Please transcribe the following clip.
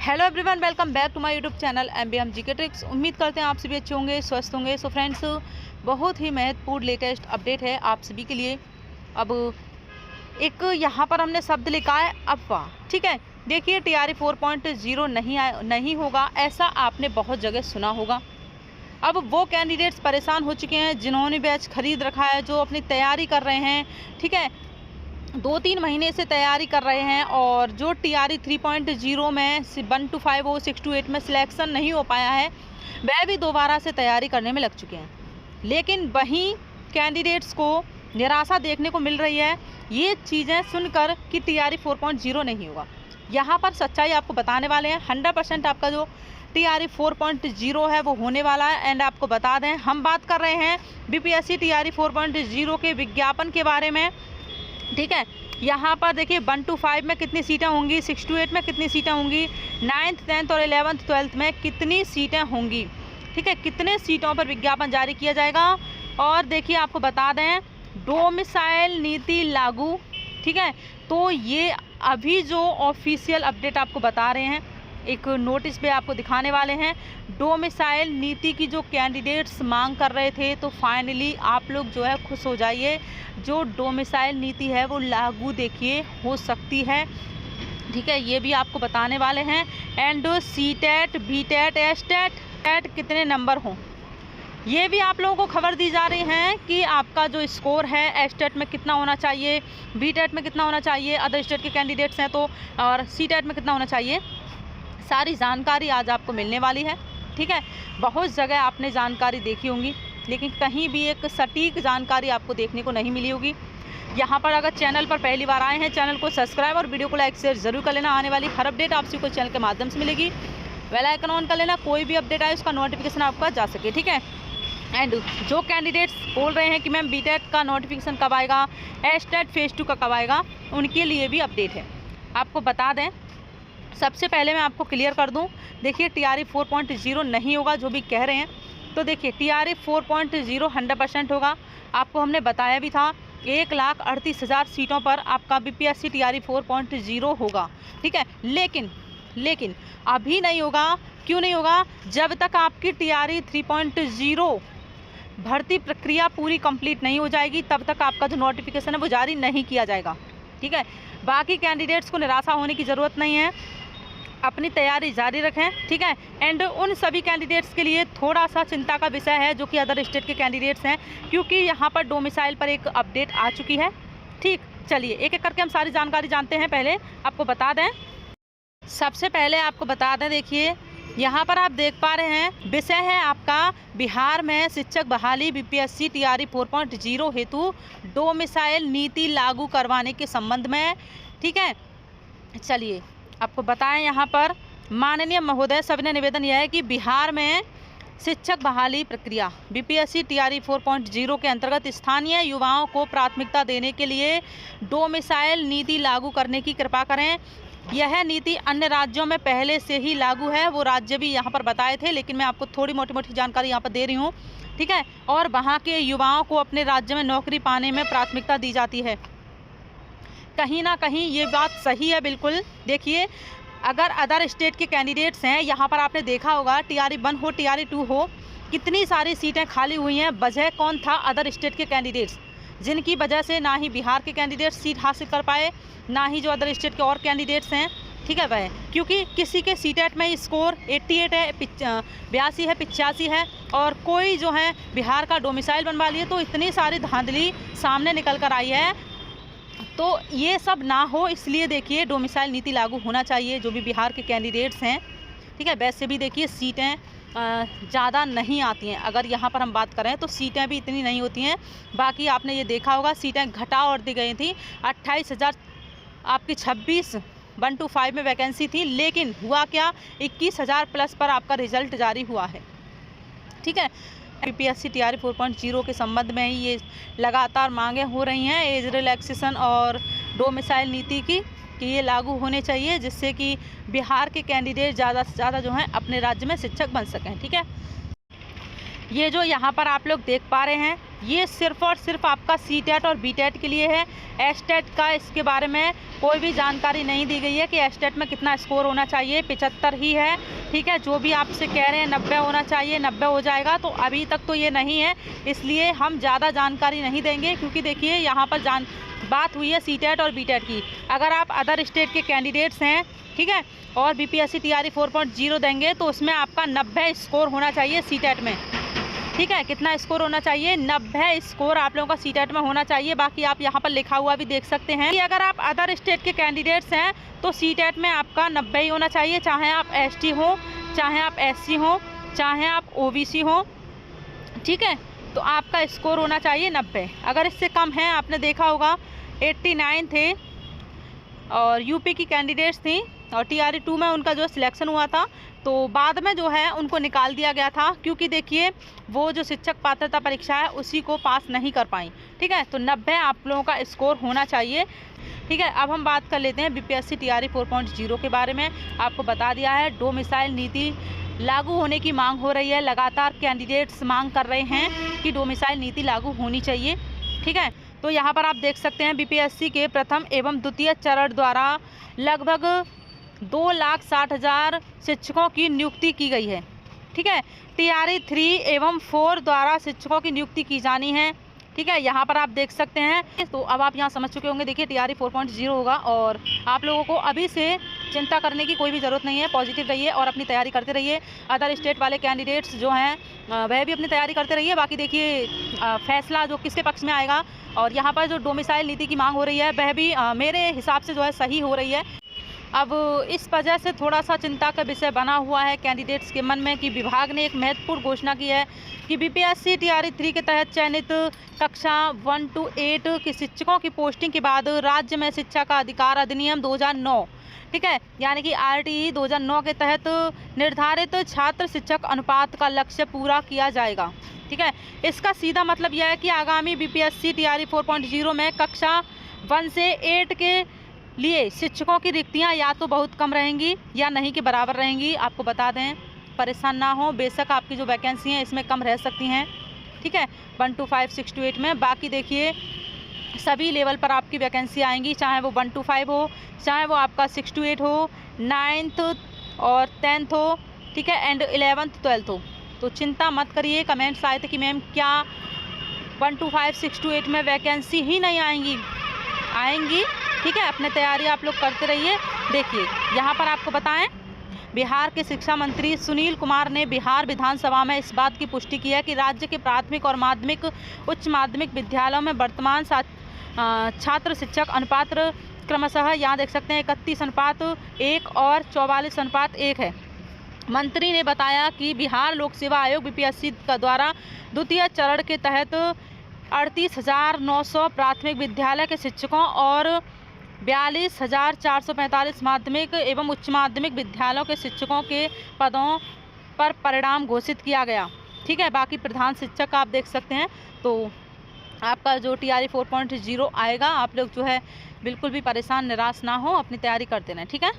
Hello everyone, welcome back to my YouTube channel MBM GK tricks. उम्मीद करते हैं आप सभी अच्छे होंगे, स्वस्थ होंगे। सो फ्रेंड्स, बहुत ही महत्वपूर्ण लेटेस्ट अपडेट है आप सभी के लिए। अब एक यहाँ पर हमने शब्द लिखा है अफवाह। ठीक है, देखिए TRE 4.0 नहीं होगा, ऐसा आपने बहुत जगह सुना होगा। अब वो कैंडिडेट्स परेशान हो चुके हैं जिन्होंने बैच खरीद रखा है, जो अपनी तैयारी कर रहे हैं। ठीक है, 2-3 महीने से तैयारी कर रहे हैं और जो TRE 3.0 में 1 to 5 और 6 to 8 में सिलेक्शन नहीं हो पाया है, वह भी दोबारा से तैयारी करने में लग चुके हैं। लेकिन वहीं कैंडिडेट्स को निराशा देखने को मिल रही है ये चीज़ें सुनकर कि TRE 4.0 नहीं होगा। यहाँ पर सच्चाई आपको बताने वाले हैं। 100% आपका जो TRE 4.0 है वो होने वाला है। एंड आपको बता दें, हम बात कर रहे हैं BPSC TRE 4.0 के विज्ञापन के बारे में। ठीक है, यहाँ पर देखिए 1 to 5 में कितनी सीटें होंगी, 6 to 8 में कितनी सीटें होंगी, 9th 10th और 11th 12th में कितनी सीटें होंगी। ठीक है, कितने सीटों पर विज्ञापन जारी किया जाएगा। और देखिए आपको बता दें, डोमिसाइल नीति लागू। ठीक है, तो ये अभी जो ऑफिशियल अपडेट आपको बता रहे हैं, एक नोटिस पे आपको दिखाने वाले हैं। डोमिसाइल नीति की जो कैंडिडेट्स मांग कर रहे थे, तो फाइनली आप लोग जो है खुश हो जाइए। जो डोमिसाइल नीति है वो लागू देखिए हो सकती है। ठीक है, ये भी आपको बताने वाले हैं। एंड CTET, BTET, STET कितने नंबर हों, ये भी आप लोगों को खबर दी जा रही है कि आपका जो स्कोर है STET में कितना होना चाहिए, BTET में कितना होना चाहिए, अदर स्टेट के कैंडिडेट्स हैं तो, और CTET में कितना होना चाहिए। सारी जानकारी आज आपको मिलने वाली है। ठीक है, बहुत जगह आपने जानकारी देखी होंगी, लेकिन कहीं भी एक सटीक जानकारी आपको देखने को नहीं मिली होगी। यहाँ पर अगर चैनल पर पहली बार आए हैं, चैनल को सब्सक्राइब और वीडियो को लाइक शेयर जरूर कर लेना। आने वाली हर अपडेट आप सभी को चैनल के माध्यम से मिलेगी। बेल आइकन ऑन कर लेना, कोई भी अपडेट आए उसका नोटिफिकेशन आपका जा सके। ठीक है, एंड जो कैंडिडेट्स बोल रहे हैं कि मैम BTET का नोटिफिकेशन कब आएगा, STET फेज़ 2 का कब आएगा, उनके लिए भी अपडेट है। आपको बता दें, सबसे पहले मैं आपको क्लियर कर दूं, देखिए TRE 4.0 नहीं होगा जो भी कह रहे हैं। तो देखिए TRE 4.0 100% होगा। आपको हमने बताया भी था 1,38,000 सीटों पर आपका BPSC TRE 4.0 होगा। ठीक है, लेकिन अभी नहीं होगा। क्यों नहीं होगा? जब तक आपकी TRE 3.0 भर्ती प्रक्रिया पूरी कंप्लीट नहीं हो जाएगी, तब तक आपका जो नोटिफिकेशन है वो जारी नहीं किया जाएगा। ठीक है, बाकी कैंडिडेट्स को निराशा होने की ज़रूरत नहीं है, अपनी तैयारी जारी रखें। ठीक है, एंड उन सभी कैंडिडेट्स के लिए थोड़ा सा चिंता का विषय है जो कि अदर स्टेट के कैंडिडेट्स हैं, क्योंकि यहाँ पर डोमिसाइल पर एक अपडेट आ चुकी है। ठीक, चलिए एक एक करके हम सारी जानकारी जानते हैं। पहले आपको बता दें, सबसे पहले आपको बता दें, देखिए यहाँ पर आप देख पा रहे हैं, विषय है आपका बिहार में शिक्षक बहाली BPSC TRE 4.0 हेतु डोमिसाइल नीति लागू करवाने के संबंध में। ठीक है, चलिए आपको बताएं, यहाँ पर माननीय महोदय सविनय निवेदन यह है कि बिहार में शिक्षक बहाली प्रक्रिया BPSC TRE 4.0 के अंतर्गत स्थानीय युवाओं को प्राथमिकता देने के लिए डोमिसाइल नीति लागू करने की कृपा करें। यह नीति अन्य राज्यों में पहले से ही लागू है, वो राज्य भी यहाँ पर बताए थे, लेकिन मैं आपको थोड़ी मोटी जानकारी यहाँ पर दे रही हूँ। ठीक है, और वहाँ के युवाओं को अपने राज्य में नौकरी पाने में प्राथमिकता दी जाती है। कहीं ना कहीं ये बात सही है, बिल्कुल। देखिए, अगर अदर स्टेट के कैंडिडेट्स हैं, यहाँ पर आपने देखा होगा TRE 1 हो TRE 2 हो, कितनी सारी सीटें खाली हुई हैं। वजह कौन था? अदर स्टेट के कैंडिडेट्स, जिनकी वजह से ना ही बिहार के कैंडिडेट्स सीट हासिल कर पाए, ना ही जो अदर स्टेट के और कैंडिडेट्स हैं। ठीक है, वह क्योंकि किसी के CTET में स्कोर 88 है, 82 है, 85 है, और कोई जो है बिहार का डोमिसाइल बनवा लिए, तो इतनी सारी धांधली सामने निकल कर आई है। तो ये सब ना हो, इसलिए देखिए डोमिसाइल नीति लागू होना चाहिए जो भी बिहार के कैंडिडेट्स हैं। ठीक है, वैसे भी देखिए सीटें ज़्यादा नहीं आती हैं। अगर यहाँ पर हम बात करें तो सीटें भी इतनी नहीं होती हैं। बाकी आपने ये देखा होगा, सीटें घटा और दी गई थी। 28,000 आपकी 26 1 to 5 में वैकेंसी थी, लेकिन हुआ क्या, 21,000 प्लस पर आपका रिजल्ट जारी हुआ है। ठीक है, BPSC TRE 4.0 के संबंध में ही ये लगातार मांगें हो रही हैं, एज रिलैक्सेशन और डोमिसाइल नीति की, कि ये लागू होने चाहिए, जिससे कि बिहार के कैंडिडेट ज़्यादा से ज़्यादा जो हैं अपने राज्य में शिक्षक बन सकें। ठीक है, ये जो यहाँ पर आप लोग देख पा रहे हैं, ये सिर्फ और सिर्फ आपका सी-टेट और बी-टेट के लिए है। एस-टेट का इसके बारे में कोई भी जानकारी नहीं दी गई है कि एस-टेट में कितना स्कोर होना चाहिए। 75 ही है, ठीक है। जो भी आपसे कह रहे हैं 90 होना चाहिए, 90 हो जाएगा, तो अभी तक तो ये नहीं है, इसलिए हम ज़्यादा जानकारी नहीं देंगे। क्योंकि देखिए यहाँ पर बात हुई है सी-टेट और बी-टेट की। अगर आप अदर स्टेट के कैंडिडेट्स हैं, ठीक है, और बीपीएससी टीआरई 4.0 देंगे तो उसमें आपका 90 स्कोर होना चाहिए सी-टेट में, ठीक है। कितना स्कोर होना चाहिए? 90 स्कोर आप लोगों का सी-टेट में होना चाहिए। बाकी आप यहाँ पर लिखा हुआ भी देख सकते हैं कि अगर आप अदर स्टेट के कैंडिडेट्स हैं तो सी-टेट में आपका 90 ही होना चाहिए, चाहे आप एसटी हो, चाहे आप एससी हो, चाहे आप ओबीसी हो, ठीक है। तो आपका स्कोर होना चाहिए 90। अगर इससे कम है, आपने देखा होगा 89 थे और यूपी की कैंडिडेट्स थी और टीआरई 2 में उनका जो सिलेक्शन हुआ था, तो बाद में जो है उनको निकाल दिया गया था। क्योंकि देखिए वो जो शिक्षक पात्रता परीक्षा है उसी को पास नहीं कर पाई, ठीक है। तो 90 आप लोगों का स्कोर होना चाहिए, ठीक है। अब हम बात कर लेते हैं बीपीएससी टीआरई 4.0 के बारे में। आपको बता दिया है डोमिसाइल नीति लागू होने की मांग हो रही है। लगातार कैंडिडेट्स मांग कर रहे हैं कि डोमिसाइल नीति लागू होनी चाहिए, ठीक है। तो यहाँ पर आप देख सकते हैं बीपीएससी के प्रथम एवं द्वितीय चरण द्वारा लगभग 2,60,000 शिक्षकों की नियुक्ति की गई है, ठीक है। टीआरई 3 एवं 4 द्वारा शिक्षकों की नियुक्ति की जानी है, ठीक है। यहाँ पर आप देख सकते हैं। तो अब आप यहाँ समझ चुके होंगे। देखिए टीआरई 4.0 होगा और आप लोगों को अभी से चिंता करने की कोई भी ज़रूरत नहीं है। पॉजिटिव रहिए और अपनी तैयारी करते रहिए। अदर स्टेट वाले कैंडिडेट्स जो हैं वह भी अपनी तैयारी करते रहिए। बाकी देखिए फैसला जो किसके पक्ष में आएगा, और यहाँ पर जो डोमिसाइल नीति की मांग हो रही है वह भी मेरे हिसाब से जो है सही हो रही है। अब इस वजह से थोड़ा सा चिंता का विषय बना हुआ है कैंडिडेट्स के मन में कि विभाग ने एक महत्वपूर्ण घोषणा की है कि बीपीएससी टीआरई 3 के तहत चयनित कक्षा 1 to 8 के शिक्षकों की पोस्टिंग के बाद राज्य में शिक्षा का अधिकार अधिनियम 2009, ठीक है, यानी कि आरटीई 2009 के तहत निर्धारित छात्र शिक्षक अनुपात का लक्ष्य पूरा किया जाएगा, ठीक है। इसका सीधा मतलब यह है कि आगामी बीपीएससी टीआरई 4.0 में कक्षा 1 से 8 के लिए शिक्षकों की रिक्तियां या तो बहुत कम रहेंगी या नहीं के बराबर रहेंगी। आपको बता दें, परेशान ना हो, बेशक आपकी जो वैकेंसी हैं इसमें कम रह सकती हैं, ठीक है, 1 to 5, 6 to 8 में। बाकी देखिए सभी लेवल पर आपकी वैकेंसी आएंगी, चाहे वो 1 to 5 हो, चाहे वो आपका 6 to 8 हो, 9th और 10th हो, ठीक है, एंड 11th 12th हो। तो चिंता मत करिए। कमेंट्स आए थे कि मैम क्या 1 to 5, 6 to 8 में वैकेंसी ही नहीं आएंगी? आएंगी, ठीक है। अपने तैयारी आप लोग करते रहिए। देखिए यहाँ पर आपको बताएं, बिहार के शिक्षा मंत्री सुनील कुमार ने बिहार विधानसभा में इस बात की पुष्टि की है कि राज्य के प्राथमिक और माध्यमिक उच्च माध्यमिक विद्यालयों में वर्तमान छात्र शिक्षक अनुपात क्रमशः यहाँ देख सकते हैं 31:1 और 44:1 है। मंत्री ने बताया कि बिहार लोक सेवा आयोग बीपीएससी का द्वारा द्वितीय चरण के तहत 38,900 प्राथमिक विद्यालय के शिक्षकों और 42,445 माध्यमिक एवं उच्च माध्यमिक विद्यालयों के शिक्षकों के पदों पर परिणाम घोषित किया गया, ठीक है। बाकी प्रधान शिक्षक आप देख सकते हैं। तो आपका जो टीआरई 4.0 आएगा, आप लोग जो है बिल्कुल भी परेशान निराश ना हो, अपनी तैयारी करते रहें, ठीक है।